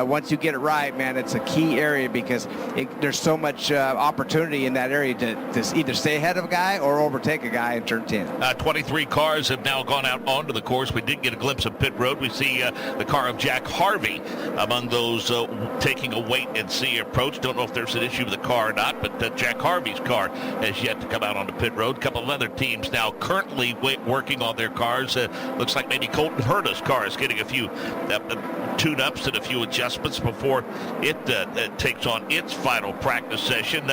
once you get it right, man, it's a key area because there's so much opportunity in that area to either stay ahead of a guy or overtake a guy in turn 10. 23 cars have now gone out onto the course. We did get a glimpse of pit road. We see the car of Jack Harvey among those taking a wait-and-see approach. Don't know if there's an issue with the car or not, but Jack Harvey's car has yet to come out onto pit road. A couple of other teams now currently working on their cars. Looks like maybe Colton Herta's car is getting a few tune-ups and a few adjustments before it takes on its final practice session.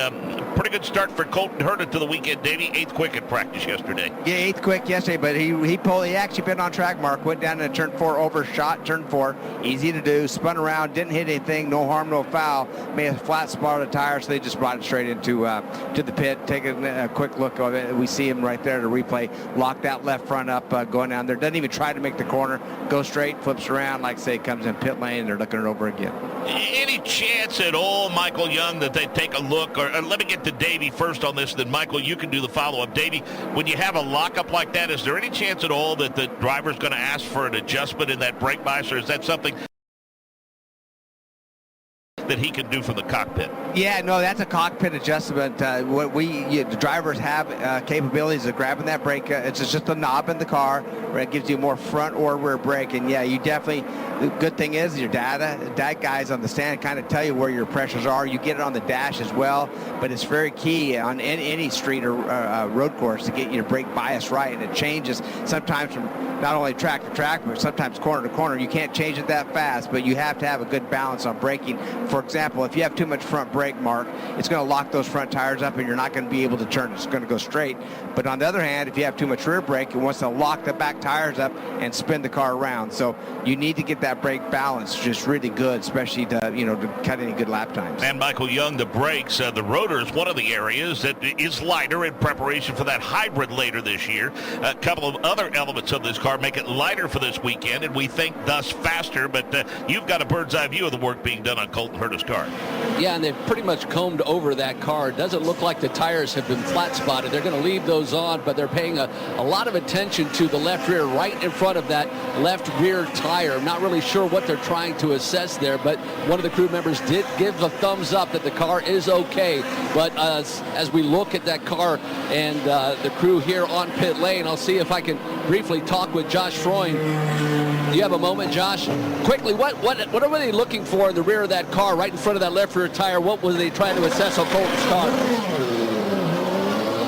Pretty good start for Colton Herta to the weekend, Davey. 8th quick in practice yesterday. Yeah, 8th quick yesterday, but he actually been on track, Mark. Went down to turn 4, overshot turn 4. Easy to do. Spun around, didn't hit anything. No harm, no foul. Made a flat spot on the tire, so they just brought it straight into to the pit. Taking a quick look of it. We see him right there to replay. Lock that left front up, going down there. Doesn't even try to make the corner. Go straight, flips around, like I say, comes in pit lane, and they're looking it over again. Any chance at all, Michael Young, that they take a look? Or let me get to Davey first on this, then Michael, you can do the follow-up. Davey, when you have a lockup like that, is there any chance at all that the driver's going to ask for an adjustment in that brake bias, or is that something that he can do from the cockpit? Yeah, no, that's a cockpit adjustment. The drivers have capabilities of grabbing that brake. It's just a knob in the car where it gives you more front or rear brake. And yeah, you definitely, the good thing is your data guys on the stand kind of tell you where your pressures are. You get it on the dash as well, but it's very key on any street or road course to get your brake bias right. And it changes sometimes from not only track to track, but sometimes corner to corner. You can't change it that fast, but you have to have a good balance on braking. For example, if you have too much front brake, Mark, it's going to lock those front tires up and you're not going to be able to turn. It's going to go straight. But on the other hand, if you have too much rear brake, it wants to lock the back tires up and spin the car around. So you need to get that brake balance just really good, especially to cut any good lap times. And Michael Young, the brakes, the rotor is one of the areas that is lighter in preparation for that hybrid later this year. A couple of other elements of this car make it lighter for this weekend, and we think thus faster, but you've got a bird's eye view of the work being done on Colton Herta's car. Yeah, and they've pretty much combed over that car. It doesn't look like the tires have been flat spotted. They're going to leave those on, but they're paying a lot of attention to the left rear right in front of that left rear tire. I'm not really sure what they're trying to assess there, but one of the crew members did give a thumbs up that the car is okay. But as we look at that car and the crew here on pit lane, I'll see if I can briefly talk with Josh Freund. Do you have a moment, Josh? Quickly, what are they looking for in the rear of that car, right in front of that left rear tire? What were they trying to assess on Colton's car?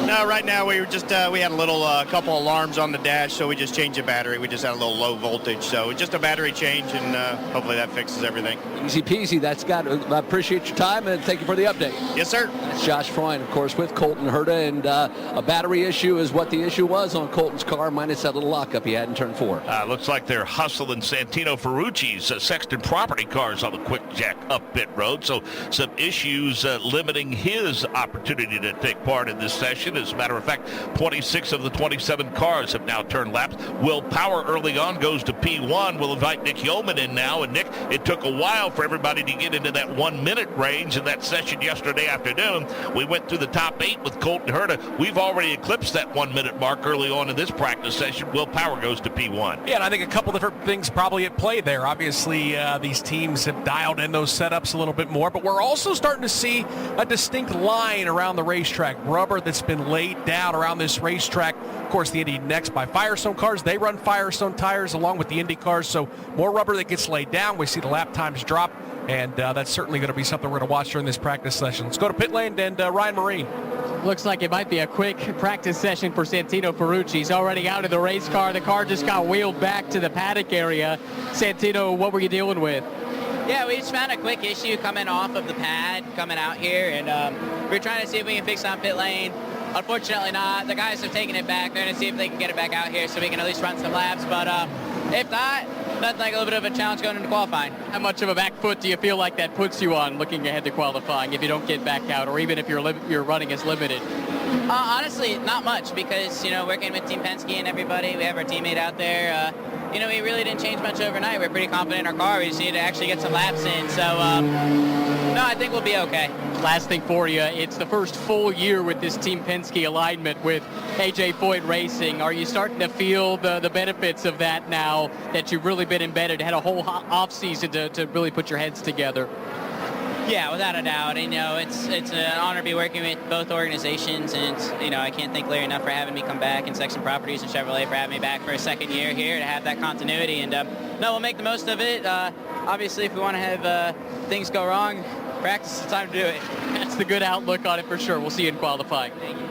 No, right now we were just we had a little couple alarms on the dash, so we just changed the battery. We just had a little low voltage, so just a battery change, and hopefully that fixes everything. Easy peasy. That's got. I appreciate your time and thank you for the update. Yes, sir. That's Josh Freund, of course, with Colton Herta, and a battery issue is what the issue was on Colton's car, minus that little lockup he had in turn 4. Looks like they're hustling Santino Ferrucci's Sexton property cars on the quick jack up pit road, so some issues limiting his opportunity to take part in this session. As a matter of fact, 26 of the 27 cars have now turned laps. Will Power early on goes to P1. We'll invite Nick Yeoman in now. And Nick, it took a while for everybody to get into that 1 minute range in that session yesterday afternoon. We went through the top 8 with Colton Herta. We've already eclipsed that 1 minute mark early on in this practice session. Will Power goes to P1. Yeah, and I think a couple different things probably at play there. Obviously, these teams have dialed in those setups a little bit more, but we're also starting to see a distinct line around the racetrack. Rubber that's been laid down around this racetrack. Of course, the Indy next by Firestone cars. They run Firestone tires along with the Indy cars, so more rubber that gets laid down. We see the lap times drop, and that's certainly going to be something we're going to watch during this practice session. Let's go to pit lane and Ryan Marine. Looks like it might be a quick practice session for Santino Ferrucci. He's already out of the race car. The car just got wheeled back to the paddock area. Santino, what were you dealing with? Yeah, we just found a quick issue coming off of the pad, coming out here, and we're trying to see if we can fix it on pit lane. Unfortunately not. The guys have taken it back. They're going to see if they can get it back out here so we can at least run some laps. But if not, nothing like a little bit of a challenge going into qualifying. How much of a back foot do you feel like that puts you on looking ahead to qualifying if you don't get back out, or even if your running is limited? Honestly, not much, because, working with Team Penske and everybody, we have our teammate out there. we really didn't change much overnight. We're pretty confident in our car. We just need to actually get some laps in. So, no, I think we'll be okay. Last thing for you, it's the first full year with this Team Penske alignment with AJ Foyt Racing. Are you starting to feel the benefits of that now that you've really been embedded, had a whole off-season to really put your heads together? Yeah, without a doubt. And, it's an honor to be working with both organizations. And, I can't thank Larry enough for having me come back, and Sexton Properties and Chevrolet for having me back for a second year here to have that continuity. And, no, we'll make the most of it. Obviously, if we want to have things go wrong, practice is the time to do it. That's the good outlook on it for sure. We'll see you in qualifying. Thank you.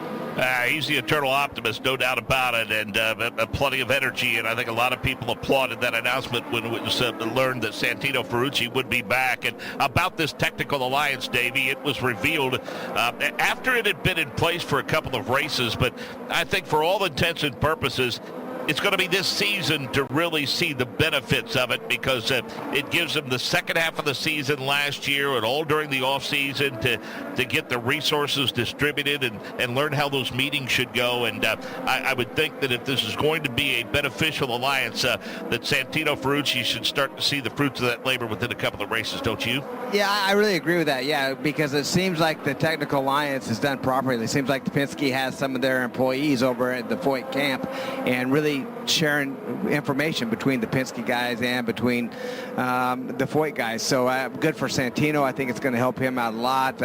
He's the eternal optimist, no doubt about it, and plenty of energy. And I think a lot of people applauded that announcement when it was learned that Santino Ferrucci would be back. And about this technical alliance, Davey, it was revealed after it had been in place for a couple of races. But I think for all intents and purposes, it's going to be this season to really see the benefits of it, because it gives them the second half of the season last year and all during the off season to get the resources distributed and learn how those meetings should go. And I would think that if this is going to be a beneficial alliance, that Santino Ferrucci should start to see the fruits of that labor within a couple of races, don't you? Yeah, I really agree with that. Yeah, because it seems like the technical alliance is done properly. It seems like the Penske has some of their employees over at the Foyt camp and really sharing information between the Penske guys and between the Foyt guys. So good for Santino. I think it's going to help him out a lot.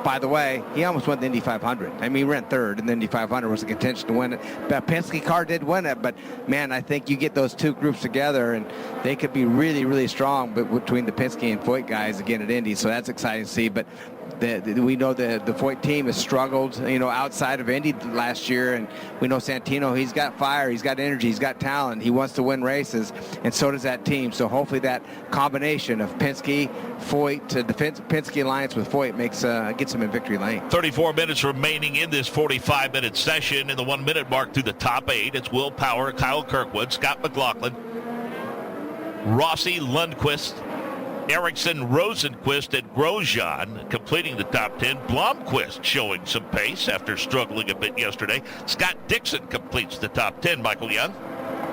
By the way, he almost won the Indy 500. I mean, he ran third, and the Indy 500 was a contention to win it. The Penske car did win it, but man, I think you get those two groups together, and they could be really, really strong between the Penske and Foyt guys again at Indy. So that's exciting to see. But we know the Foyt team has struggled, outside of Indy last year, and we know Santino, he's got fire, he's got energy, he's got talent, he wants to win races, and so does that team. So hopefully that combination of Penske, Foyt, to the Penske alliance with Foyt gets him in victory lane. 34 minutes remaining in this 45-minute session. In the 1-minute mark through the top 8, it's Will Power, Kyle Kirkwood, Scott McLaughlin, Rossi, Lundqvist, Ericsson, Rosenquist, and Grosjean completing the top 10. Blomqvist showing some pace after struggling a bit yesterday. Scott Dixon completes the top 10. Michael Young.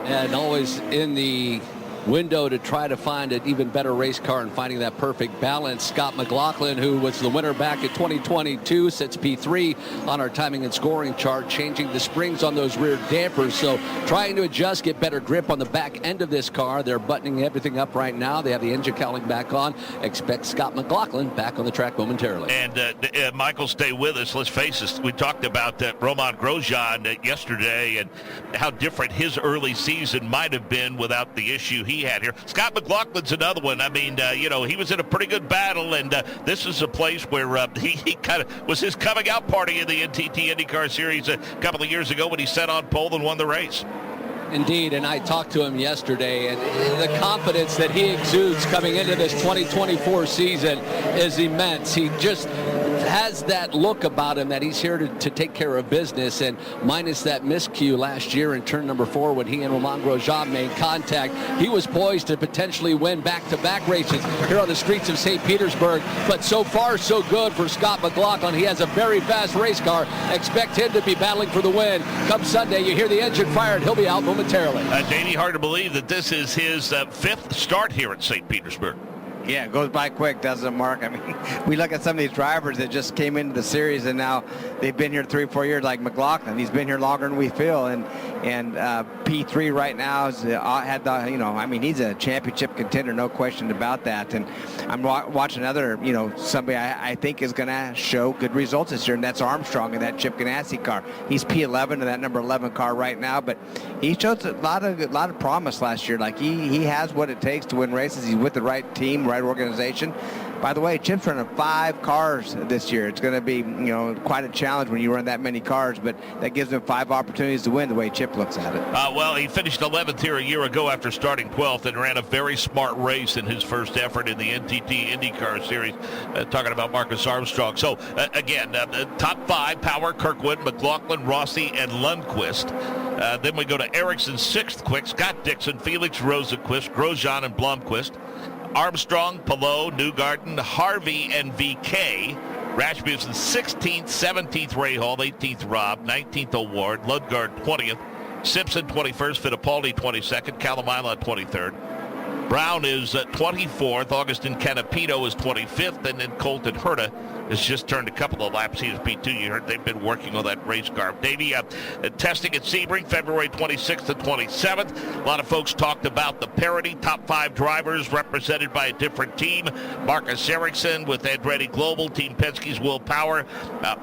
And always in the window to try to find an even better race car and finding that perfect balance. Scott McLaughlin, who was the winner back in 2022, sits P3 on our timing and scoring chart, changing the springs on those rear dampers. So trying to adjust, get better grip on the back end of this car. They're buttoning everything up right now. They have the engine cowling back on. Expect Scott McLaughlin back on the track momentarily. And Michael, stay with us. Let's face it, we talked about Roman Grosjean yesterday and how different his early season might have been without the issue he had here. Scott McLaughlin's another one. I mean, he was in a pretty good battle, and this is a place where he kind of was his coming out party in the NTT IndyCar Series a couple of years ago when he set on pole and won the race. Indeed, and I talked to him yesterday, and the confidence that he exudes coming into this 2024 season is immense. He just has that look about him that he's here to take care of business, and minus that miscue last year in turn number 4 when he and Roman Grosjean made contact, he was poised to potentially win back-to-back races here on the streets of St. Petersburg. But so far, so good for Scott McLaughlin. He has a very fast race car. Expect him to be battling for the win. Come Sunday, you hear the engine fired. He'll be out momentarily. Davey, hard to believe that this is his 5th start here at St. Petersburg. Yeah, it goes by quick, doesn't it, Mark? I mean, we look at some of these drivers that just came into the series and now they've been here 3 or 4 years, like McLaughlin. He's been here longer than we feel, and P3 right now has had the, he's a championship contender, no question about that. And I'm watching another, somebody I think is going to show good results this year, and that's Armstrong in that Chip Ganassi car. He's P11 in that number 11 car right now, but he showed a lot of promise last year. Like he has what it takes to win races. He's with the right team, right organization. By the way, Chip's running 5 cars this year. It's going to be, quite a challenge when you run that many cars, but that gives him 5 opportunities to win the way Chip looks at it. Well, he finished 11th here a year ago after starting 12th and ran a very smart race in his first effort in the NTT IndyCar Series, talking about Marcus Armstrong. So, again, top 5, Power, Kirkwood, McLaughlin, Rossi, and Lundqvist. Then we go to Ericsson, 6th quick, Scott Dixon, Felix Rosenquist, Grosjean, and Blomqvist. Armstrong, Palou, Newgarden, Harvey, and VK. Rasmussen 16th, 17th Rahal, 18th Robb, 19th Award, Lundgaard 20th, Simpson 21st, Fittipaldi 22nd, Calamila 23rd. Brown is 24th. Augustin Canapino is 25th, and then Colton Herta has just turned a couple of laps. He is P2. You heard they've been working on that race car. Davey, testing at Sebring, February 26th to 27th. A lot of folks talked about the parity. Top 5 drivers represented by a different team. Marcus Ericsson with Andretti Global, Team Penske's Will Power.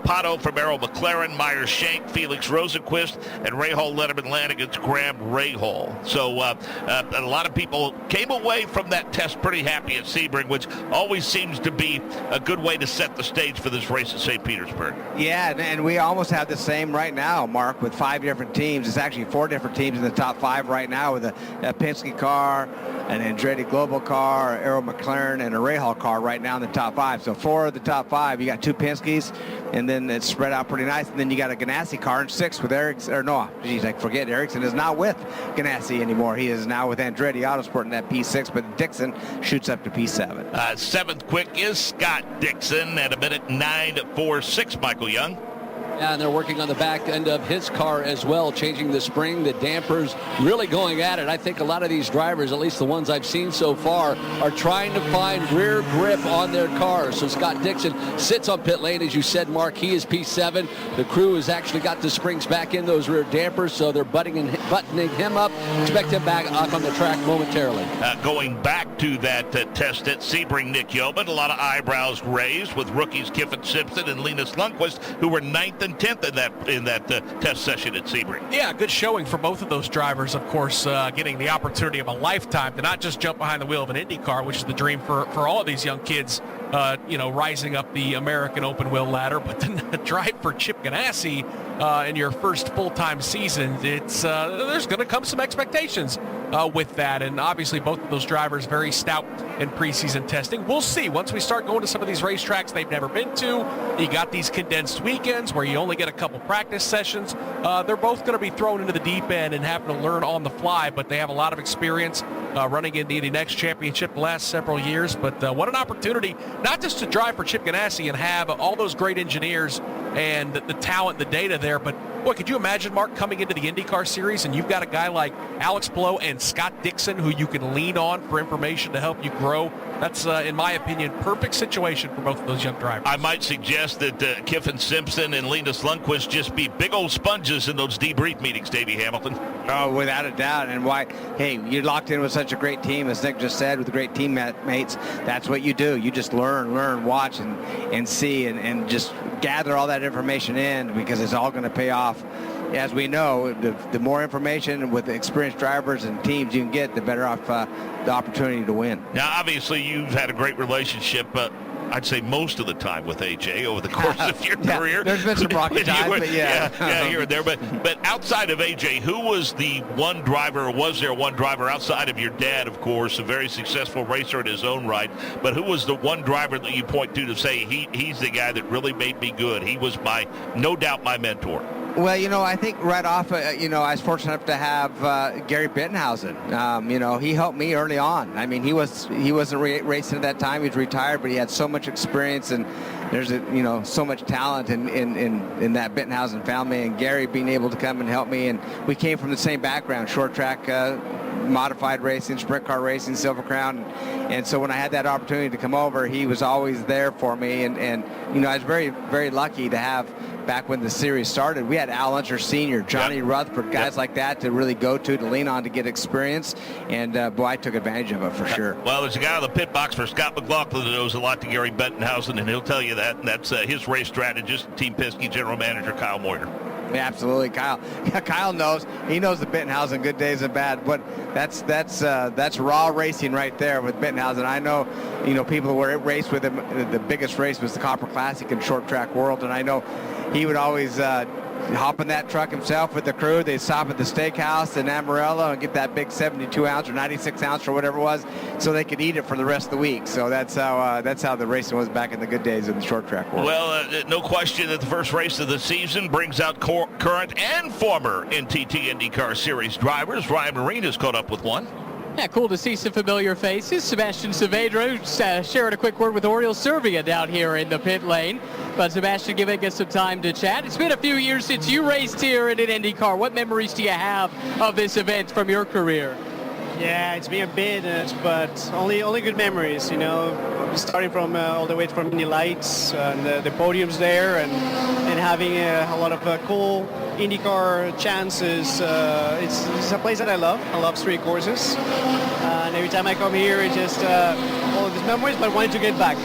Pato from Arrow McLaren, Meyer Shank, Felix Rosenquist, and Rahal Letterman Lanigan's Graham Rahal. So a lot of people came away from that test pretty happy at Sebring, which always seems to be a good way to set the stage for this race at St. Petersburg. Yeah, and we almost have the same right now, Mark, with 5 different teams. It's actually 4 different teams in the top 5 right now, with a Penske car, an Andretti Global car, Arrow McLaren, and a Rahal car right now in the top 5. So 4 of the top 5, you got 2 Penske's, and then it's spread out pretty nice. And then you got a Ganassi car in 6th with Ericsson, or no, geez, I forget, Ericsson is not with Ganassi anymore. He is now with Andretti Autosport in that P6, but Dixon shoots up to P7. 7th quick is Scott Dixon at a minute 9.46, Michael Young. Yeah, and they're working on the back end of his car as well, changing the spring, the dampers, really going at it. I think a lot of these drivers, at least the ones I've seen so far, are trying to find rear grip on their cars. So Scott Dixon sits on pit lane, as you said, Mark. He is P7. The crew has actually got the springs back in those rear dampers, so they're buttoning him up. Expect him back up on the track momentarily. Going back to that test at Sebring, Nick Yeoman, a lot of eyebrows raised with rookies Kiffin Simpson and Linus Lundqvist, who were 9th and 10th in that test session at Sebring. Yeah, good showing for both of those drivers, of course, getting the opportunity of a lifetime to not just jump behind the wheel of an IndyCar, which is the dream for all of these young kids, rising up the American open wheel ladder, but then drive for Chip Ganassi in your first full-time season. It's there's going to come some expectations with that, and obviously both of those drivers very stout in preseason testing. We'll see once we start going to some of these racetracks they've never been to. You got these condensed weekends where you only get a couple practice sessions. They're both going to be thrown into the deep end and having to learn on the fly, but they have a lot of experience running in the Indy Next Championship the last several years. But what an opportunity, not just to drive for Chip Ganassi and have all those great engineers and the talent, the data there, but boy, could you imagine, Mark, coming into the IndyCar series and you've got a guy like Alex Palou and Scott Dixon who you can lean on for information to help you grow. That's, in my opinion, perfect situation for both of those young drivers. I might suggest that Kiffin Simpson and Linus Lundqvist just be big old sponges in those debrief meetings, Davey Hamilton. Oh, without a doubt. And why, hey, you're locked in with such a great team, as Nick just said, with great teammates. That's what you do. You just learn, watch, and see, and just gather all that information in, because it's all going to pay off. As we know, the more information with the experienced drivers and teams you can get, the better off the opportunity to win. Now, obviously, you've had a great relationship, I'd say most of the time with AJ over the course of your career. There's been some rocky times, but yeah, here and there. But outside of AJ, who was the one driver, or was there one driver outside of your dad, of course, a very successful racer in his own right, but who was the one driver that you point to say he's the guy that really made me good? He was no doubt my mentor. Well, I think right off, I was fortunate enough to have Gary Bittenhausen. He helped me early on. I mean, he wasn't racing at that time. He was retired, but he had so much experience, and there's so much talent in that Bittenhausen family. And Gary being able to come and help me, and we came from the same background: short track, modified racing, sprint car racing, Silver Crown. And so when I had that opportunity to come over, he was always there for me. And I was very, very lucky to have, back when the series started, we had Al Unser Sr., Johnny Rutherford, guys like that to really go to lean on to get experience. And, boy, I took advantage of it for sure. Well, there's a guy on the pit box for Scott McLaughlin that knows a lot to Gary Bittenhausen, and he'll tell you that. And that's his race strategist, Team Penske General Manager Kyle Moyer. Yeah, absolutely, Kyle. Kyle knows. He knows the Bittenhausen, good days and bad. But that's raw racing right there with Bittenhausen. I know, people who were raced with him. The biggest race was the Copper Classic in short track world, and I know he would always hop in that truck himself with the crew. They'd stop at the steakhouse in Amarillo and get that big 72 ounce or 96 ounce or whatever it was, so they could eat it for the rest of the week. So that's how the racing was back in the good days of the short track world. Well, no question that the first race of the season brings out current and former NTT IndyCar Series drivers. Ryan Marine has caught up with one. Yeah, cool to see some familiar faces. Sebastian Saavedra sharing a quick word with Oriol Servia down here in the pit lane. But Sebastian giving us some time to chat. It's been a few years since you raced here in an IndyCar. What memories do you have of this event from your career? Yeah, it's been a bit, but only good memories, you know, starting from all the way from Indy Lights and the podiums there and having a lot of cool IndyCar chances. It's a place that I love. I love street courses. And every time I come here, it's just all of these memories, but I wanted to get back.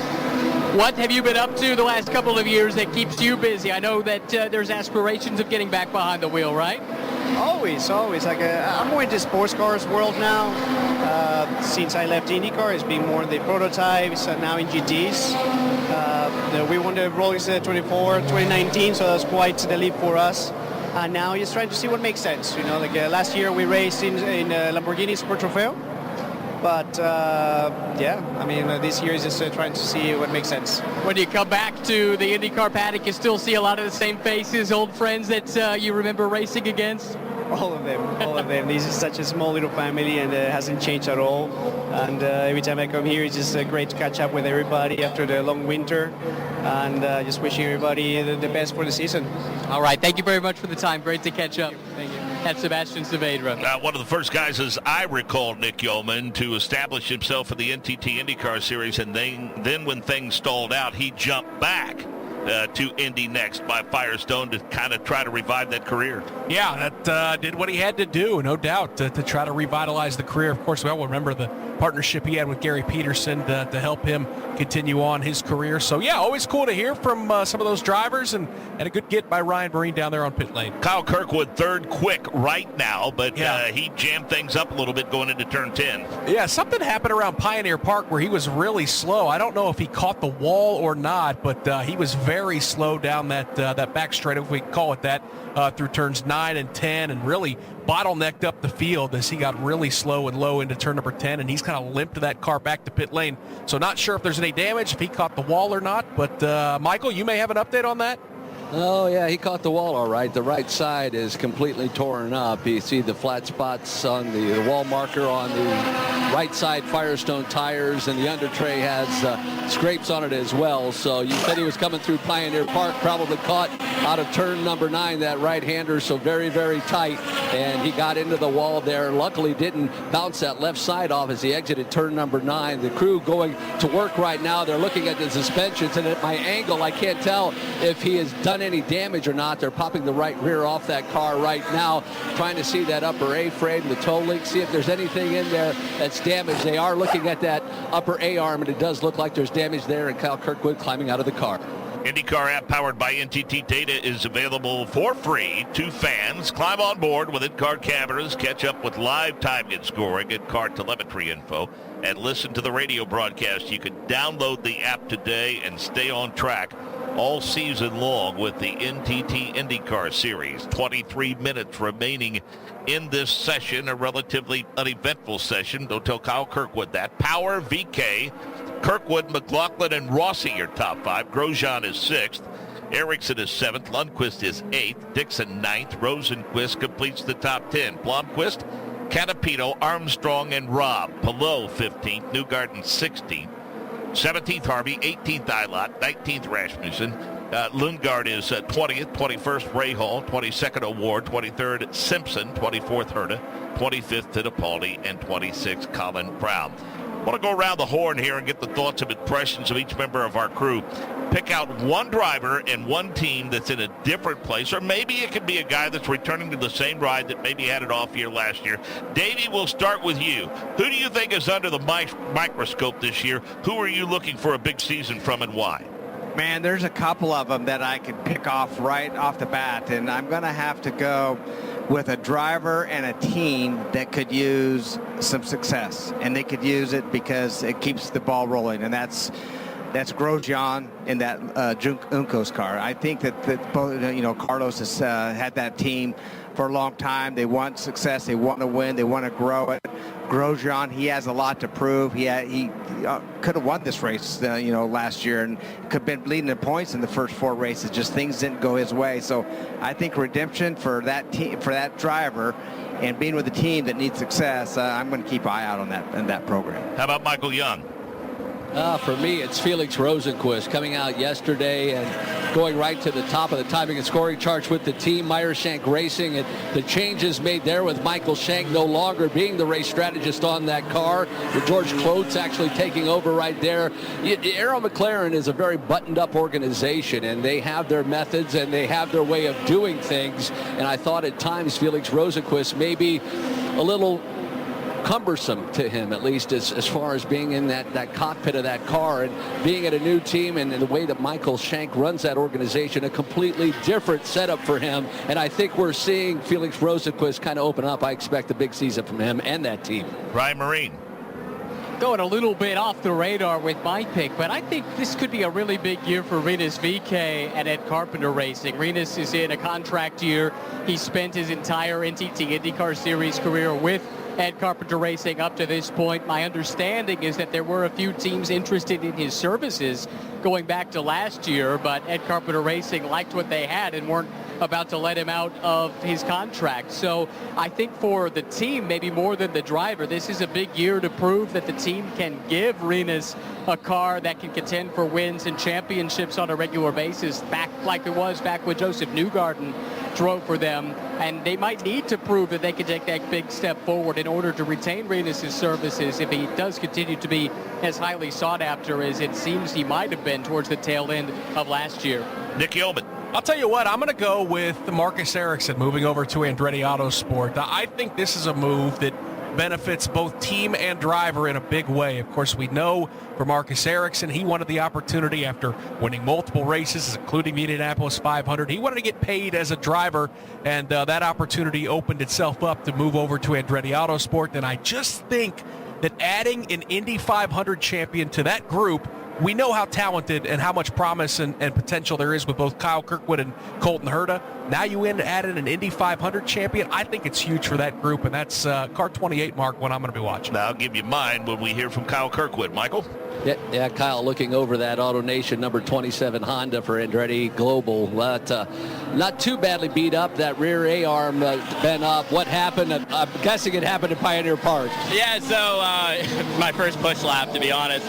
What have you been up to the last couple of years that keeps you busy? I know that there's aspirations of getting back behind the wheel, right? Always. Like I'm more into sports cars world now. Since I left IndyCar, it's been more the prototypes and now in GTs. We won the Rolex 24 2019, so that's quite the leap for us. And now just trying to see what makes sense. You know, like last year we raced in Lamborghini Super Trofeo. But yeah, I mean, this year is just trying to see what makes sense. When you come back to the IndyCar paddock, you still see a lot of the same faces, old friends that you remember racing against? All of them. This is such a small little family and it hasn't changed at all. And every time I come here, it's just great to catch up with everybody after the long winter. And just wishing everybody the best for the season. All right, thank you very much for the time. Great to catch up. Thank you. That's Sebastian Saavedra. One of the first guys, as I recall, Nick Yeoman, to establish himself in the NTT IndyCar Series, and then when things stalled out, he jumped back to Indy Next by Firestone to kind of try to revive that career. Yeah, that did what he had to do, no doubt, to try to revitalize the career. Of course, we all remember the partnership he had with Gary Peterson to help him continue on his career. So, yeah, always cool to hear from some of those drivers, and a good get by Ryan Marine down there on pit lane. Kyle Kirkwood, third quick right now, but he jammed things up a little bit going into turn 10. Yeah, something happened around Pioneer Park where he was really slow. I don't know if he caught the wall or not, but he was very slow down that back straight, if we call it that, through turns 9 and 10, and really bottlenecked up the field as he got really slow and low into turn number 10, and he's kind of limped that car back to pit lane. So not sure if there's any damage, if he caught the wall or not, but Michael, you may have an update on that? Oh, yeah, he caught the wall all right. The right side is completely torn up. You see the flat spots on the wall marker on the right side Firestone tires, and the under tray has scrapes on it as well. So you said he was coming through Pioneer Park, probably caught out of turn number 9, that right-hander, so very, very tight, and he got into the wall there. Luckily didn't bounce that left side off as he exited turn number 9. The crew going to work right now. They're looking at the suspensions, and at my angle, I can't tell if he has done any damage or not. They're popping the right rear off that car right now, trying to see that upper A-frame, the toe link, see if there's anything in there that's damaged. They are looking at that upper A-arm, and it does look like there's damage there, and Kyle Kirkwood climbing out of the car. IndyCar app powered by NTT Data is available for free to fans. Climb on board with in-car cameras, catch up with live timing and scoring, in-car telemetry info, and listen to the radio broadcast. You can download the app today and stay on track all season long with the NTT IndyCar Series. 23 minutes remaining in this session, a relatively uneventful session. Don't tell Kyle Kirkwood that. Power, VK, Kirkwood, McLaughlin, and Rossi are top 5. Grosjean is 6th. Ericsson is 7th. Lundqvist is 8th. Dixon 9th. Rosenquist completes the top 10. Blomqvist, Canapino, Armstrong, and Robb. Palou 15th. Newgarden 16th. 17th Harvey, 18th Eilert, 19th Rasmussen. Lundgaard is 20th, 21st Rahal, 22nd Award, 23rd Simpson, 24th Herta, 25th Fittipaldi, and 26th Colin Brown. I want to go around the horn here and get the thoughts and impressions of each member of our crew. Pick out one driver and one team that's in a different place, or maybe it could be a guy that's returning to the same ride that maybe had an off year last year. Davey, we'll start with you. Who do you think is under the microscope this year? Who are you looking for a big season from, and why? Man, there's a couple of them that I could pick off right off the bat, and I'm going to have to go with a driver and a team that could use some success, and they could use it because it keeps the ball rolling, and that's Grosjean in that Juncos car. I think that both, Carlos has had that team for a long time. They want success. They want to win. They want to grow it. Grosjean, he has a lot to prove. He could have won this race, last year, and could have been leading the points in the first 4 races. Just things didn't go his way. So I think redemption for that team, for that driver, and being with a team that needs success, I'm going to keep an eye out on that program. How about Michael Young? For me, it's Felix Rosenquist coming out yesterday and going right to the top of the timing and scoring charts with the team. Meyer Shank Racing, and the changes made there with Michael Shank no longer being the race strategist on that car, with George Quotes actually taking over right there. Arrow McLaren is a very buttoned-up organization, and they have their methods and they have their way of doing things. And I thought at times Felix Rosenquist may be a little cumbersome to him, at least as far as being in that cockpit of that car and being at a new team, and the way that Michael Shank runs that organization, a completely different setup for him. And I think we're seeing Felix Rosenquist kind of open up. I expect a big season from him and that team. Ryan Marine. Going a little bit off the radar with my pick, but I think this could be a really big year for Rinus VeeKay at Ed Carpenter Racing. Rinus is in a contract year. He spent his entire NTT IndyCar Series career with Ed Carpenter Racing up to this point. My understanding is that there were a few teams interested in his services going back to last year, but Ed Carpenter Racing liked what they had and weren't about to let him out of his contract. So I think for the team, maybe more than the driver, this is a big year to prove that the team can give Rinus a car that can contend for wins and championships on a regular basis, back like it was back when Joseph Newgarden drove for them. And they might need to prove that they can take that big step forward in order to retain Rinus' services if he does continue to be as highly sought after as it seems he might have been towards the tail end of last year. Nick Yeoman. I'll tell you what, I'm going to go with Marcus Ericsson moving over to Andretti Autosport. I think this is a move that benefits both team and driver in a big way. Of course, we know for Marcus Ericsson, he wanted the opportunity after winning multiple races, including the Indianapolis 500. He wanted to get paid as a driver, and that opportunity opened itself up to move over to Andretti Autosport. And I just think that adding an Indy 500 champion to that group, we know how talented and how much promise and potential there is with both Kyle Kirkwood and Colton Herta. Now you add in an Indy 500 champion. I think it's huge for that group, and that's car 28, Mark, when I'm going to be watching. Now I'll give you mine when we hear from Kyle Kirkwood. Michael? Yeah, Kyle looking over that AutoNation number 27 Honda for Andretti Global. Not too badly beat up. That rear A-arm bent up. What happened? I'm guessing it happened at Pioneer Park. Yeah, so my first push lap, to be honest.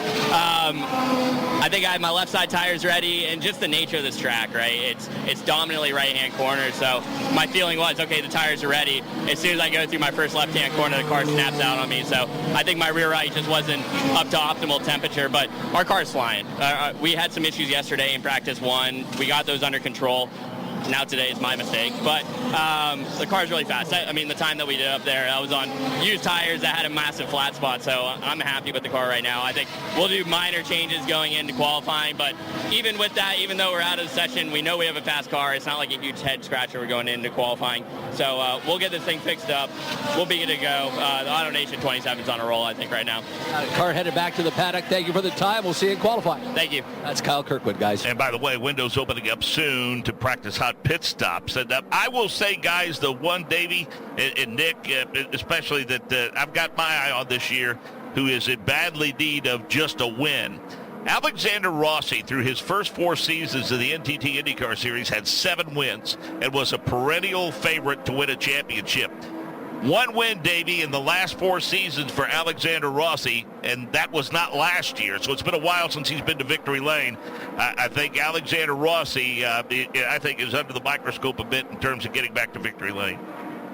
I think I had my left side tires ready, and just the nature of this track, right? It's dominantly right-hand corner, so my feeling was, okay, the tires are ready. As soon as I go through my first left-hand corner, the car snaps out on me. So I think my rear right just wasn't up to optimal temperature, but our car's flying. We had some issues yesterday in practice one. We got those under control. Now today is my mistake, but the car's really fast. I mean, the time that we did up there, I was on used tires that had a massive flat spot, so I'm happy with the car right now. I think we'll do minor changes going into qualifying, but even with that, even though we're out of the session, we know we have a fast car. It's not like a huge head scratcher we're going into qualifying, so we'll get this thing fixed up. We'll be good to go. The AutoNation 27's on a roll, I think, right now. Car headed back to the paddock. Thank you for the time. We'll see you in qualifying. Thank you. That's Kyle Kirkwood, guys. And by the way, windows opening up soon to practice hot pit stops. And I will say, guys, the one, Davey and Nick, especially that I've got my eye on this year, who is in badly need of just a win. Alexander Rossi, through his first 4 seasons of the NTT IndyCar Series, had 7 wins and was a perennial favorite to win a championship. 1 win, Davey, in the last 4 seasons for Alexander Rossi, and that was not last year. So it's been a while since he's been to victory lane. I think Alexander Rossi, I think, is under the microscope a bit in terms of getting back to victory lane.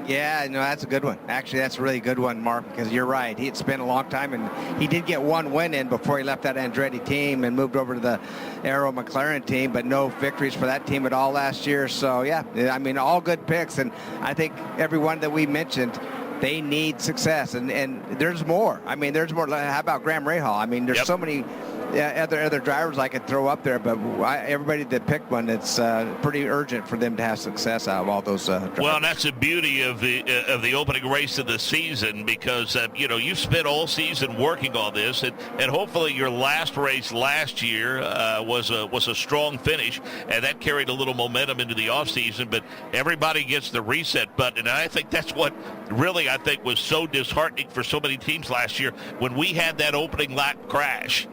Yeah, no, that's a good one. Actually, that's a really good one, Mark, because you're right. It's been a long time, and he did get 1 win in before he left that Andretti team and moved over to the Arrow McLaren team, but no victories for that team at all last year. So, yeah, I mean, all good picks, and I think everyone that we mentioned, they need success, and there's more. I mean, there's more. How about Graham Rahal? I mean, there's so many other drivers I could throw up there, but everybody that picked one, it's pretty urgent for them to have success out of all those drivers. Well, and that's the beauty of the opening race of the season, because you spent all season working on this, and hopefully your last race last year was a strong finish, and that carried a little momentum into the off season. But everybody gets the reset button, and I think that's what really, I think, was so disheartening for so many teams last year when we had that opening lap crash.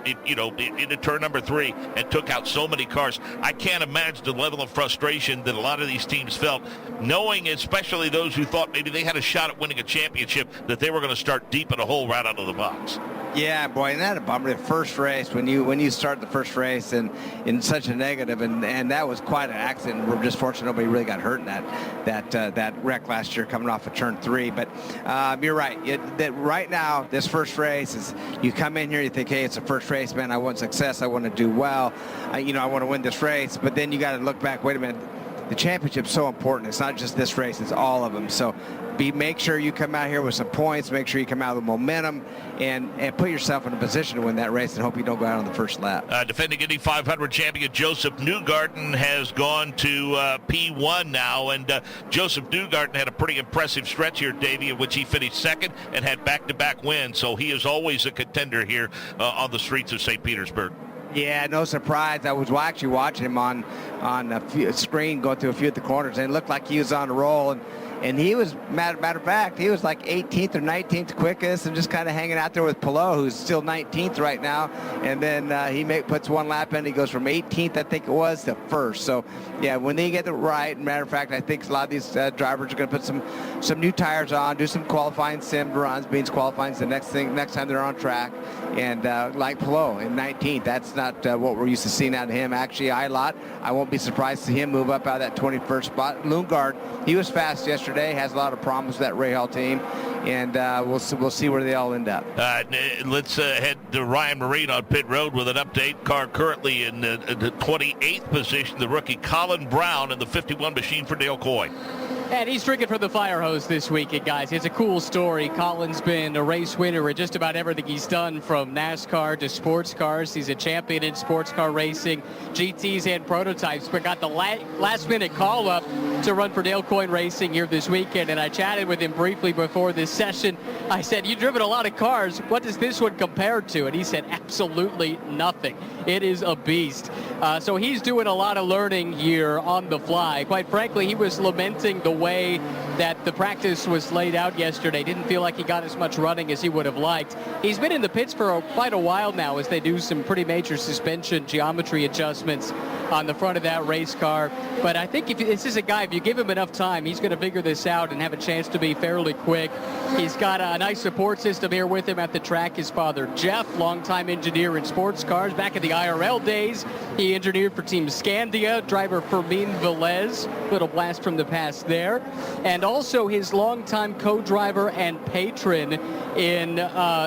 into turn number 3 and took out so many cars. I can't imagine the level of frustration that a lot of these teams felt, knowing, especially those who thought maybe they had a shot at winning a championship, that they were going to start deep in a hole right out of the box. Yeah, boy, and that a bummer. The first race, when you start the first race and in such a negative, and that was quite an accident. We're just fortunate nobody really got hurt in that wreck last year coming off of turn 3. But you're right. That right now, this first race is, you come in here, you think, hey, it's the first race, man. I want success. I want to do well. I want to win this race. But then you got to look back. Wait a minute. The championship's so important. It's not just this race, it's all of them. So make sure you come out here with some points, make sure you come out with momentum, and put yourself in a position to win that race, and hope you don't go out on the first lap. Defending Indy 500 champion Joseph Newgarden has gone to P1 now, and Joseph Newgarden had a pretty impressive stretch here, Davey, in which he finished second and had back-to-back wins. So he is always a contender here on the streets of St. Petersburg. Yeah, no surprise. I was actually watching him on a screen going through a few of the corners, and it looked like he was on a roll. And he was, matter of fact, he was like 18th or 19th quickest and just kind of hanging out there with Pelot, who's still 19th right now. And then he puts one lap in. He goes from 18th, I think it was, to first. So, yeah, when they get it right, matter of fact, I think a lot of these drivers are going to put some new tires on, do some qualifying sim runs, means qualifying the next time they're on track. And like Pelot in 19th, that's not what we're used to seeing out of him. Actually, I won't be surprised to see him move up out of that 21st spot. Lundgaard, he was fast yesterday, has a lot of problems with that Rahal team, and we'll see where they all end up. Let's head to Ryan Marine on pit road with an update. Car currently in the 28th position, the rookie Colin Brown in the 51 machine for Dale Coy. And he's drinking from the fire hose this weekend, guys. It's a cool story. Colin's been a race winner at just about everything he's done, from NASCAR to sports cars. He's a champion in sports car racing, GTs and prototypes, but got the last-minute call-up to run for Dale Coyne Racing here this weekend. And I chatted with him briefly before this session. I said, you've driven a lot of cars. What does this one compare to? And he said, absolutely nothing. It is a beast. So he's doing a lot of learning here on the fly. Quite frankly, he was lamenting the way that the practice was laid out yesterday. Didn't feel like he got as much running as he would have liked. He's been in the pits for quite a while now as they do some pretty major suspension geometry adjustments on the front of that race car. But I think if this is a guy, if you give him enough time, he's going to figure this out and have a chance to be fairly quick. He's got a nice support system here with him at the track. His father, Jeff, longtime engineer in sports cars. Back in the IRL days, he engineered for Team Scandia, driver Fermin Velez. Little blast from the past there. And also his longtime co-driver and patron in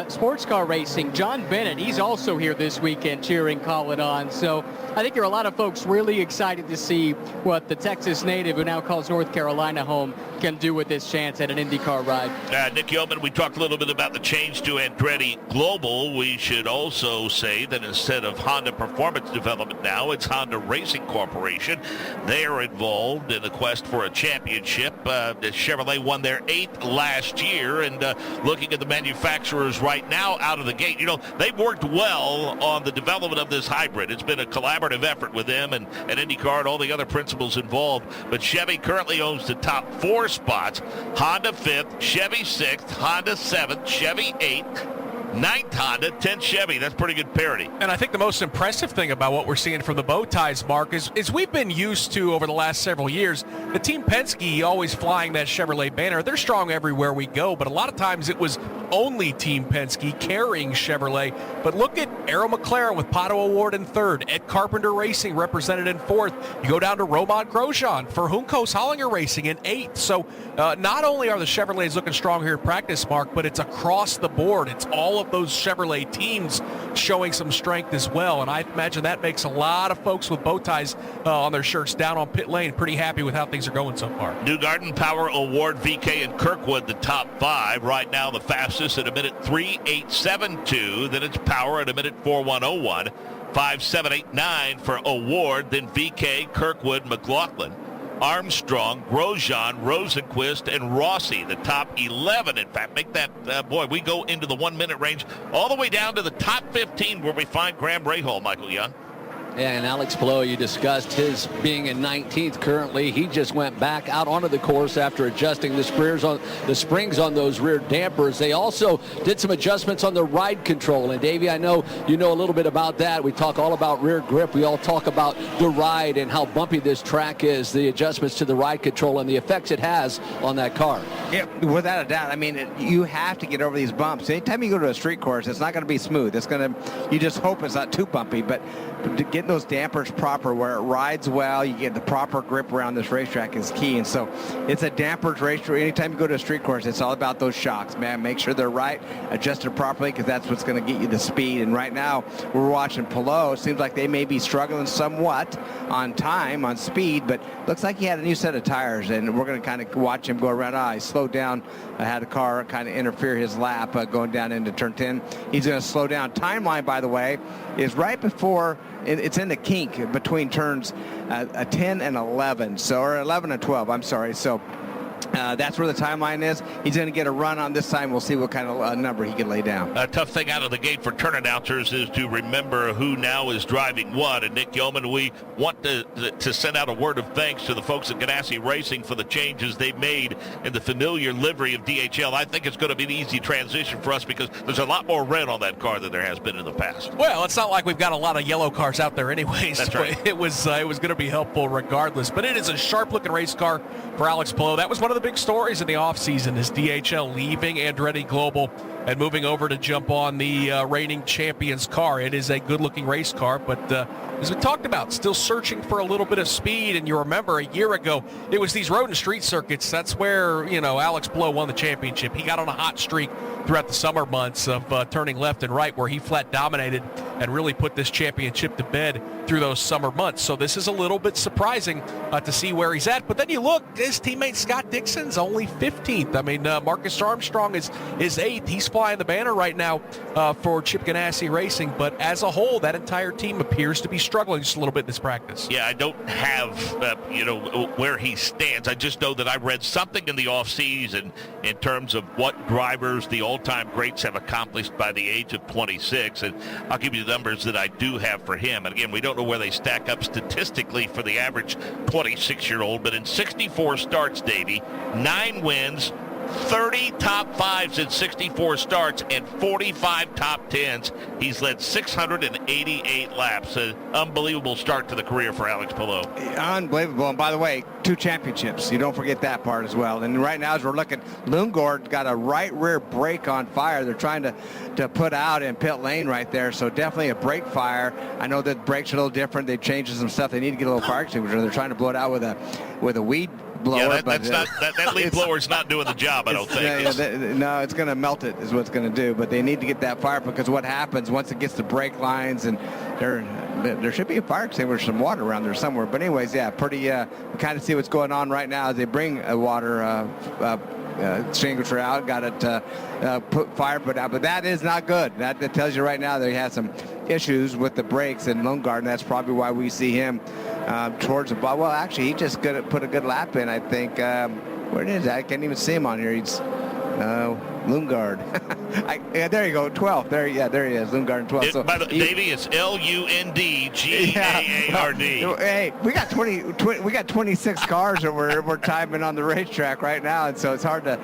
sports car racing, John Bennett. He's also here this weekend cheering Colin on. So I think there are a lot of folks really excited to see what the Texas native, who now calls North Carolina home, can do with this chance at an IndyCar ride. Nick Yeoman, we talked a little bit about the change to Andretti Global. We should also say that instead of Honda Performance Development now, it's Honda Racing Corporation. They are involved in the quest for a championship. Chevrolet won their 8th last year, and looking at the manufacturers right now out of the gate, they've worked well on the development of this hybrid. It's been a collaborative effort with them and IndyCar and all the other principals involved. But Chevy currently owns the top 4 spots. Honda 5th, Chevy 6th, Honda 7th, Chevy 8th, 9th Honda, 10th Chevy. That's pretty good parity. And I think the most impressive thing about what we're seeing from the bow ties, Mark, is we've been used to over the last several years, the Team Penske always flying that Chevrolet banner. They're strong everywhere we go, but a lot of times it was only Team Penske carrying Chevrolet. But look at Arrow McLaren with Pato Award in 3rd, Ed Carpenter Racing represented in 4th. You go down to Roman Grosjean for Juncos Hollinger Racing in 8th. So not only are the Chevrolets looking strong here at practice, Mark, but it's across the board. It's all of those Chevrolet teams showing some strength as well, and I imagine that makes a lot of folks with bow ties on their shirts down on pit lane pretty happy with how things are going so far. Newgarden, Power Award, VK, and Kirkwood, the top 5. Right now, the fastest at a minute 3:8.72. Then it's Power at a minute 4:1.01. 5:7.89 for Award. Then VK, Kirkwood, McLaughlin, Armstrong, Grosjean, Rosenquist, and Rossi, the top 11. In fact, make that, we go into the 1 minute range all the way down to the top 15 where we find Graham Rahal, Michael Young. And Alex Palou, you discussed his being in 19th currently. He just went back out onto the course after adjusting the springs on those rear dampers. They also did some adjustments on the ride control. And Davey, I know you know a little bit about that. We talk all about rear grip. We all talk about the ride and how bumpy this track is, the adjustments to the ride control and the effects it has on that car. Yeah, without a doubt. I mean, you have to get over these bumps. Anytime you go to a street course, it's not going to be smooth. You just hope it's not too bumpy, but getting those dampers proper where it rides well, you get the proper grip around this racetrack is key. And so it's a dampered racetrack. Anytime you go to a street course, it's all about those shocks, man. Make sure they're right, adjusted properly, because that's what's going to get you the speed. And right now, we're watching Palou. Seems like they may be struggling somewhat on time, on speed, but looks like he had a new set of tires, and we're going to kind of watch him go around. He slowed down. I had a car kind of interfere his lap going down into turn 10. He's going to slow down. Timeline, by the way, is right before, it's in the kink between turns 10 and 11, or 11 and 12, I'm sorry. So that's where the timeline is. He's going to get a run on this time. We'll see what kind of number he can lay down. A tough thing out of the gate for turn announcers is to remember who now is driving what. And Nick Yeoman, we want to send out a word of thanks to the folks at Ganassi Racing for the changes they've made in the familiar livery of DHL. I think it's going to be an easy transition for us because there's a lot more red on that car than there has been in the past. Well, it's not like we've got a lot of yellow cars out there anyways. That's right. It was going to be helpful regardless. But it is a sharp-looking race car for Alex Palou. That was one of the big stories in the offseason is DHL leaving Andretti Global and moving over to jump on the reigning champions car. It is a good-looking race car, but as we talked about, still searching for a little bit of speed. And you remember a year ago, it was these road and street circuits. That's where, Alex Palou won the championship. He got on a hot streak throughout the summer months of turning left and right, where he flat dominated and really put this championship to bed through those summer months. So this is a little bit surprising to see where he's at. But then you look, his teammate Scott Dixon's only 15th. I mean, Marcus Armstrong is 8th. He's flying the banner right now for Chip Ganassi Racing. But as a whole, that entire team appears to be struggling just a little bit in this practice. Yeah, I don't have, where he stands. I just know that I read something in the offseason in terms of what drivers the all-time greats have accomplished by the age of 26. And I'll give you the numbers that I do have for him. And again, we don't know where they stack up statistically for the average 26-year-old, but in 64 starts, Davey, 9 wins, 30 top 5s in 64 starts, and 45 top 10s. He's led 688 laps. An unbelievable start to the career for Alex Palou. Unbelievable. And by the way, 2 championships. You don't forget that part as well. And right now, as we're looking, Lundgaard got a right rear brake on fire. They're trying to put out in pit lane right there. So definitely a brake fire. I know that brakes are a little different. They've changed some stuff. They need to get a little fire extinguisher. They're trying to blow it out with a weed blower. Yeah, that leaf blower's not doing the job, I don't think. No, it's going to melt it is what it's going to do. But they need to get that fire, because what happens once it gets to brake lines, and there should be a fire extinguisher, some water around there somewhere. But anyways, yeah, pretty. We kind of see what's going on right now as they bring a water extinguisher out. Got it put fire put out, but that is not good. That tells you right now they had some issues with the brakes in Lundgaard, and that's probably why we see him towards the ball. Well, actually, he just put a good lap in, I think. Where is that? I can't even see him on here. He's Lundgaard. There you go, 12th. There he is, Lundgaard 12th. So Davey, it's Lundgaard. Hey, we got 26 cars that we're timing on the racetrack right now, and so it's hard to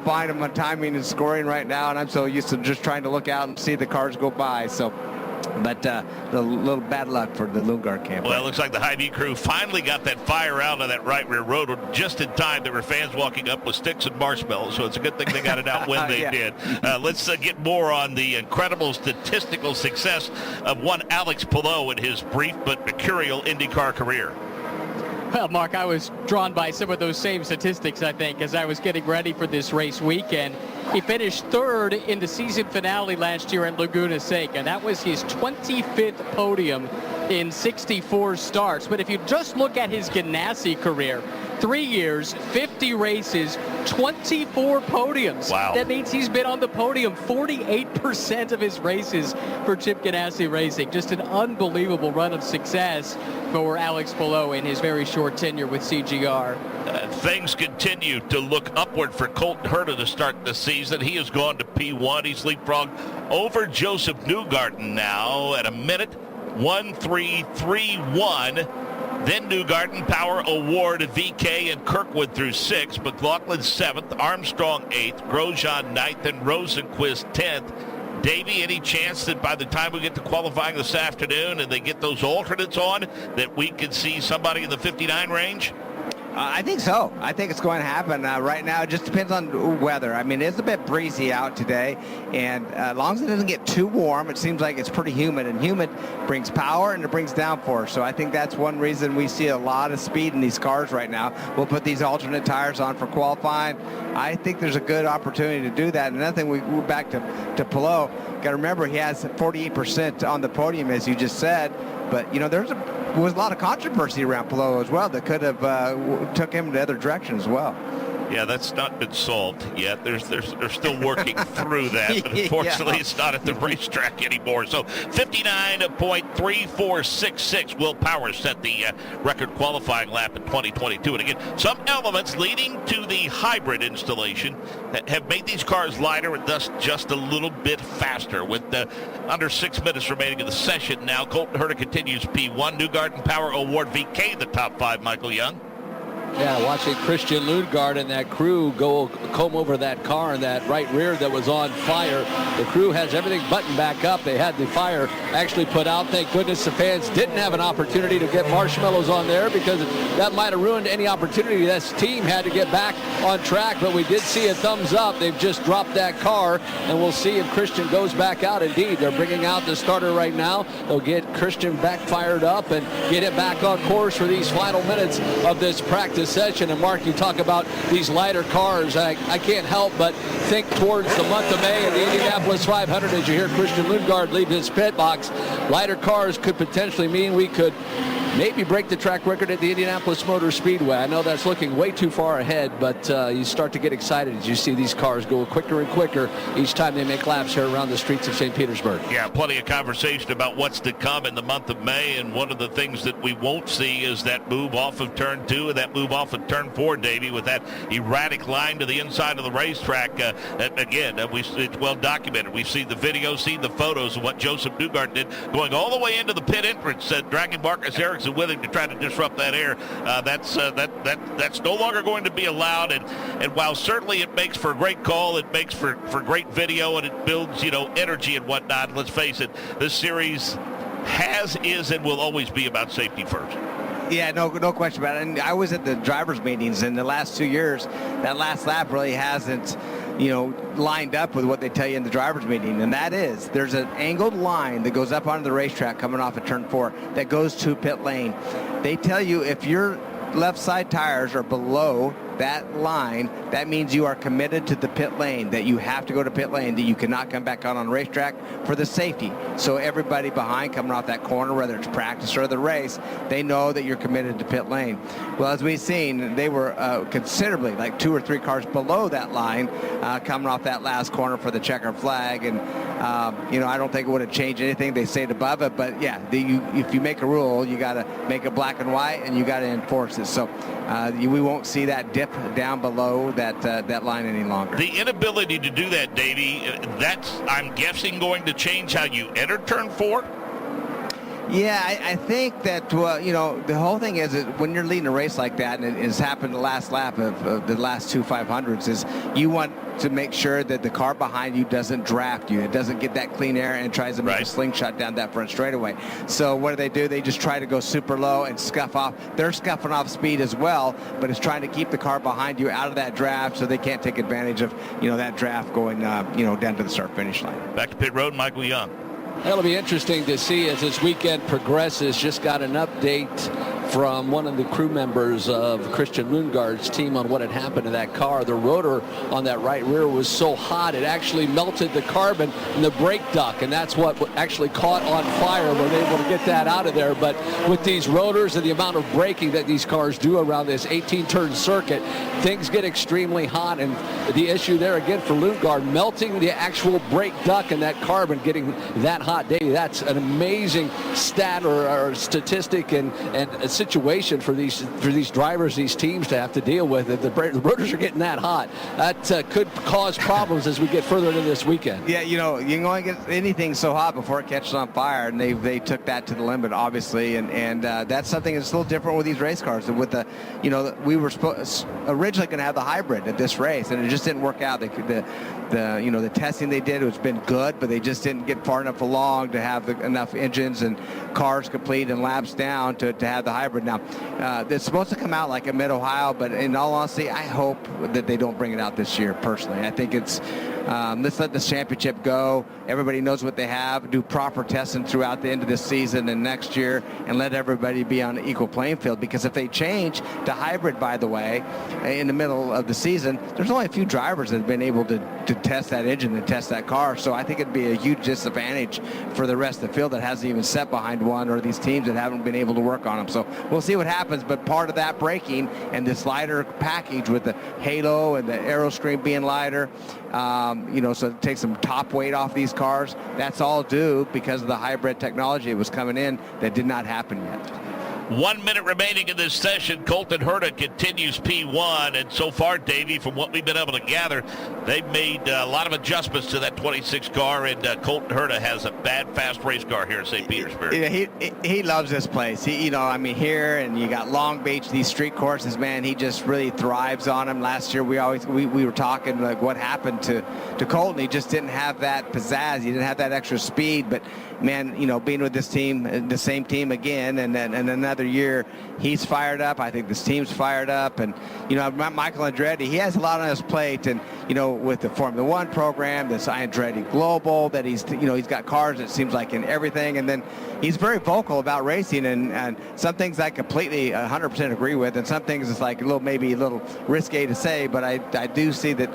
find them on timing and scoring right now. And I'm so used to just trying to look out and see the cars go by. So. But a little bad luck for the Lundgaard camp. Well, it looks like the Hy-Vee crew finally got that fire out of that right rear road just in time. There were fans walking up with sticks and marshmallows, so it's a good thing they got it out when they did. Let's get more on the incredible statistical success of one Alex Palou in his brief but mercurial IndyCar career. Well, Mark, I was drawn by some of those same statistics, I think, as I was getting ready for this race weekend. He finished 3rd in the season finale last year at Laguna Seca. That was his 25th podium in 64 starts. But if you just look at his Ganassi career, 3 years, 50 races, 24 podiums. Wow. That means he's been on the podium 48% of his races for Chip Ganassi Racing. Just an unbelievable run of success for Alex Palou in his very short tenure with CGR. Things continue to look upward for Colton Herta to start the season. He has gone to P1. He's leapfrogged over Joseph Newgarden now at a minute, 1-3-3-1. Then Newgarden, Power, Award, VK, and Kirkwood through 6. McLaughlin 7th, Armstrong 8th, Grosjean 9th, and Rosenquist 10th. Davey, any chance that by the time we get to qualifying this afternoon and they get those alternates on, that we could see somebody in the 59 range? I think so. I think it's going to happen. Right now, it just depends on weather. I mean, it's a bit breezy out today, and as long as it doesn't get too warm, it seems like it's pretty humid, and humid brings power and it brings downforce. So I think that's one reason we see a lot of speed in these cars right now. We'll put these alternate tires on for qualifying. I think there's a good opportunity to do that. And another thing, we move back to Palou. Got to remember, he has 48% on the podium, as you just said. But, you know, there was a lot of controversy around Palou as well that could have took him the other direction as well. Yeah, that's not been solved yet. They're still working through that, but unfortunately Yeah. it's not at the racetrack anymore. So 59.3466. Will Power set the record qualifying lap in 2022. And again, some elements leading to the hybrid installation have made these cars lighter and thus just a little bit faster. With under 6 minutes remaining in the session now, Colton Herta continues P1. Newgarden, Power, Award, VK, the top 5, Michael Young. Yeah, watching Christian Lundgaard and that crew comb over that car and that right rear that was on fire. The crew has everything buttoned back up. They had the fire actually put out. Thank goodness the fans didn't have an opportunity to get marshmallows on there, because that might have ruined any opportunity this team had to get back on track. But we did see a thumbs up. They've just dropped that car, and we'll see if Christian goes back out. Indeed, they're bringing out the starter right now. They'll get Christian back fired up and get it back on course for these final minutes of this practice session. And Mark, you talk about these lighter cars. I can't help but think towards the month of May and the Indianapolis 500 as you hear Christian Lundgaard leave his pit box. Lighter cars could potentially mean we could maybe break the track record at the Indianapolis Motor Speedway. I know that's looking way too far ahead, but you start to get excited as you see these cars go quicker and quicker each time they make laps here around the streets of St. Petersburg. Yeah, plenty of conversation about what's to come in the month of May, and one of the things that we won't see is that move off of turn 2 and that move off of turn 4, Davey, with that erratic line to the inside of the racetrack. It's well documented. We've seen the video, seen the photos of what Joseph Newgarden did, going all the way into the pit entrance, dragging Marcus Ericsson with him to try to disrupt that air. That's no longer going to be allowed. And while certainly it makes for a great call, it makes for great video, and it builds energy and whatnot. Let's face it, this series is and will always be about safety first. Yeah, no question about it. And I was at the drivers' meetings in the last 2 years. That last lap really hasn't, lined up with what they tell you in the drivers' meeting. And that is, there's an angled line that goes up onto the racetrack coming off of turn 4 that goes to pit lane. They tell you if your left side tires are below that line, that means you are committed to the pit lane, that you have to go to pit lane, that you cannot come back out on the racetrack for the safety. So everybody behind coming off that corner, whether it's practice or the race, they know that you're committed to pit lane. Well, as we've seen, they were considerably, like 2 or 3 cars below that line coming off that last corner for the checker flag. And, I don't think it would have changed anything. They stayed above it. But, yeah, if you make a rule, you got to make it black and white, and you got to enforce it. So we won't see that dip down below that line any longer. The inability to do that, Davey, that's, I'm guessing, going to change how you enter turn 4? Yeah, I think that, the whole thing is that when you're leading a race like that, and it's happened the last lap of the last 2 500s, is you want to make sure that the car behind you doesn't draft you. It doesn't get that clean air and tries to make a slingshot down that front straightaway. So what do? They just try to go super low and scuff off. They're scuffing off speed as well, but it's trying to keep the car behind you out of that draft so they can't take advantage of, that draft going, down to the start finish line. Back to pit road, Michael Young. That'll be interesting to see as this weekend progresses. Just got an update from one of the crew members of Christian Lundgaard's team on what had happened to that car. The rotor on that right rear was so hot it actually melted the carbon in the brake duct, and that's what actually caught on fire. We're able to get that out of there. But with these rotors and the amount of braking that these cars do around this 18-turn circuit, things get extremely hot. And the issue there again for Lundgaard, melting the actual brake duct and that carbon getting that hot day. That's an amazing stat or statistic and situation for these drivers, these teams to have to deal with. If the rotors are getting that hot, that could cause problems as we get further into this weekend. Yeah, you can only get anything so hot before it catches on fire, and they took that to the limit, obviously, and that's something that's a little different with these race cars. With the, we were originally going to have the hybrid at this race, and it just didn't work out. The testing they did has been good, but they just didn't get far enough along to have enough engines and cars complete and laps down to have the hybrid. Now, it's supposed to come out like in mid-Ohio, but in all honesty, I hope that they don't bring it out this year, personally. I think it's, let's let this championship go. Everybody knows what they have. Do proper testing throughout the end of this season and next year, and let everybody be on an equal playing field. Because if they change to hybrid, by the way, in the middle of the season, there's only a few drivers that have been able to test that engine and test that car. So I think it'd be a huge disadvantage for the rest of the field that hasn't even set behind one, or these teams that haven't been able to work on them. So we'll see what happens. But part of that braking and this lighter package with the halo and the aero screen being lighter, so it takes some top weight off these cars. That's all due because of the hybrid technology that was coming in that did not happen yet. 1 minute remaining in this session. Colton Herta continues P1, and so far, Davey, from what we've been able to gather, they've made a lot of adjustments to that 26 car, and Colton Herta has a bad, fast race car here in St. Petersburg. Yeah, he loves this place. Here, and you got Long Beach, these street courses, man, he just really thrives on them. Last year, we were talking like what happened to Colton. He just didn't have that pizzazz. He didn't have that extra speed, but man, being with this team, the same team again, and another year, he's fired up. I think this team's fired up, and Michael Andretti, he has a lot on his plate, and with the Formula One program, this Andretti Global, that he's got cars, it seems like, in everything, and then he's very vocal about racing, and some things I completely 100% agree with, and some things it's like maybe a little risque to say, but I do see that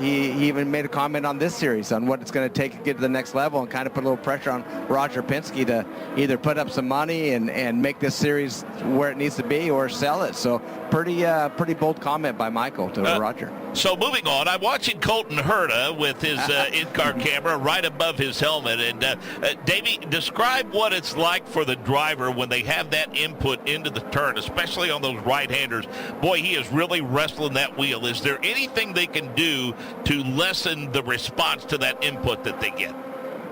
he even made a comment on this series on what it's going to take to get to the next level, and kind of put a little pressure on Roger Penske to either put up some money and make this series where it needs to be, or sell it. So pretty bold comment by Michael to Roger. So moving on, I'm watching Colton Herta with his in-car camera right above his helmet. And Davey, describe what it's like for the driver when they have that input into the turn, especially on those right-handers. Boy, he is really wrestling that wheel. Is there anything they can do to lessen the response to that input that they get?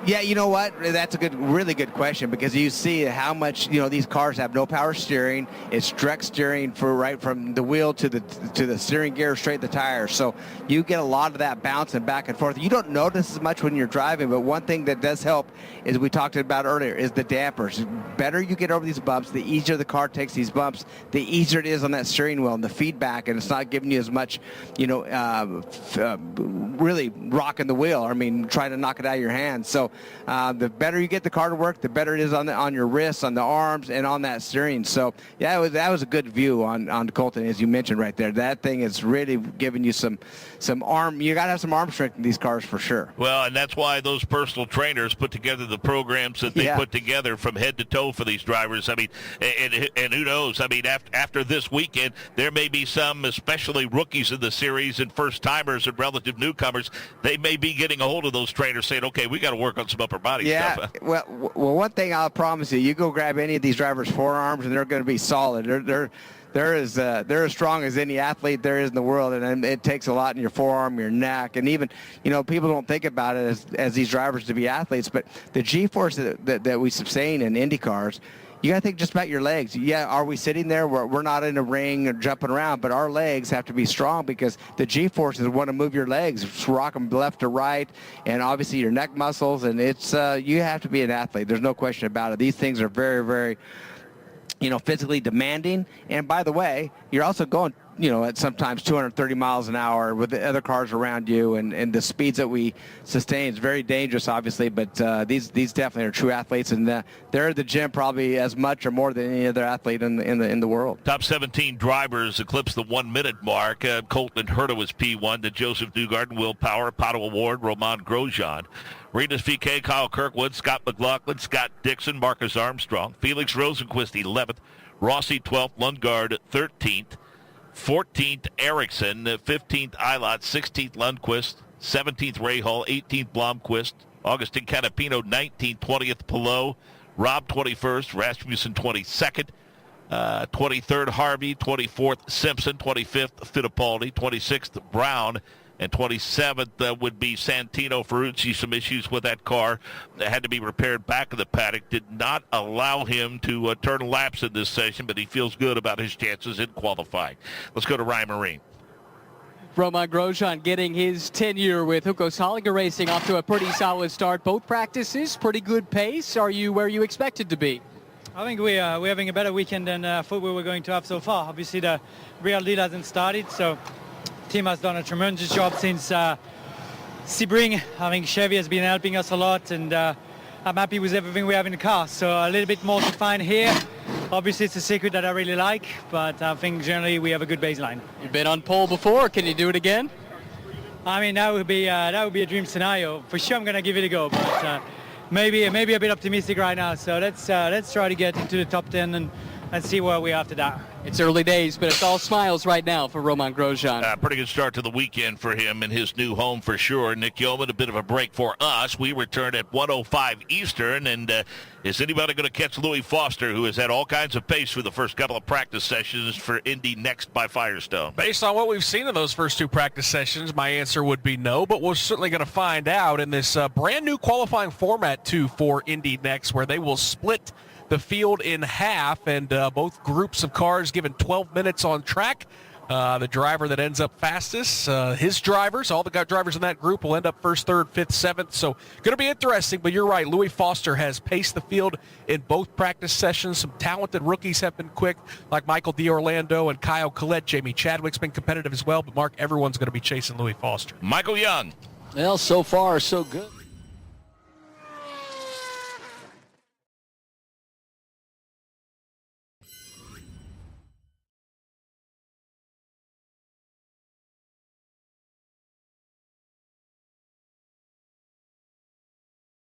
Yeah, you know what? That's a really good question, because you see how much these cars have no power steering. It's direct steering right from the wheel to the steering gear straight to the tires. So you get a lot of that bouncing back and forth. You don't notice as much when you're driving, but one thing that does help is we talked about earlier is the dampers. The better you get over these bumps, the easier the car takes these bumps, the easier it is on that steering wheel and the feedback, and it's not giving you as much, really rocking the wheel. I mean, trying to knock it out of your hands. So the better you get the car to work, the better it is on your wrists, on the arms, and on that steering. So yeah, that was a good view on Colton, as you mentioned right there. That thing is really giving you some arm. You got to have some arm strength in these cars for sure. Well, and that's why those personal trainers put together the programs that they put together from head to toe for these drivers. I mean, and who knows? I mean, after this weekend, there may be some, especially rookies in the series and first timers and relative newcomers. They may be getting a hold of those trainers, saying, "Okay, we got to work on some upper body stuff." Well, one thing I'll promise you: you go grab any of these drivers' forearms, and they're going to be solid. They're as strong as any athlete there is in the world, and it takes a lot in your forearm, your neck, and even people don't think about it as these drivers to be athletes, but the G-force that we sustain in IndyCars, you got to think just about your legs. Yeah, are we sitting there? We're not in a ring or jumping around, but our legs have to be strong, because the G-forces want to move your legs, rock them left to right, and obviously your neck muscles, and it's you have to be an athlete. There's no question about it. These things are very, very physically demanding. And by the way, you're also going, at sometimes 230 miles an hour with the other cars around you, and the speeds that we sustain is very dangerous, obviously, but these definitely are true athletes, and they're at the gym probably as much or more than any other athlete in the world. Top 17 drivers eclipse the 1 minute mark. Colton Herta was P1, to Joseph Newgarden, Will Power, Pato Award, Roman Grosjean, Rinus VeeKay, Kyle Kirkwood, Scott McLaughlin, Scott Dixon, Marcus Armstrong, Felix Rosenquist 11th, Rossi 12th, Lundgaard 13th, 14th Ericsson, 15th Eilert, 16th Lundquist, 17th Rahal, 18th Blomqvist, Augustin Canapino 19th, 20th Palou, Rob 21st, Rasmussen 22nd, 23rd, Harvey. 24th, Simpson. 25th, Fittipaldi. 26th, Brown. And 27th would be Santino Ferrucci. Some issues with that car that had to be repaired back in the paddock. Did not allow him to turn laps in this session, but he feels good about his chances in qualifying. Let's go to Ryan Marine. Romain Grosjean getting his tenure with Hugo Salinger Racing off to a pretty solid start. Both practices, pretty good pace. Are you where you expected to be? I think we're having a better weekend than I thought we were going to have so far. Obviously, the real deal hasn't started, so the team has done a tremendous job since Sebring. I think Chevy has been helping us a lot, and I'm happy with everything we have in the car. So a little bit more to find here. Obviously, it's a circuit that I really like, but I think generally we have a good baseline. You've been on pole before. Can you do it again? I mean, that would be a dream scenario. For sure, I'm going to give it a go, but maybe a bit optimistic right now. So let's try to get into the top 10 and see where we are after that. It's early days, but it's all smiles right now for Romain Grosjean. Pretty good start to the weekend for him in his new home for sure. Nick Yeoman, a bit of a break for us. We return at 1:05 Eastern, and is anybody going to catch Louis Foster, who has had all kinds of pace for the first couple of practice sessions for Indy Next by Firestone? Based on what we've seen in those first two practice sessions, my answer would be no, but we're certainly going to find out in this brand new qualifying format, too, for Indy Next, where they will split the field in half, and both groups of cars given 12 minutes on track. The driver that ends up fastest, his drivers, all the drivers in that group will end up first, third, fifth, seventh. So going to be interesting, but you're right. Louis Foster has paced the field in both practice sessions. Some talented rookies have been quick, like Michael D'Orlando and Kyle Collette. Jamie Chadwick's been competitive as well, but Mark, everyone's going to be chasing Louis Foster. Michael Young. Well, so far, so good.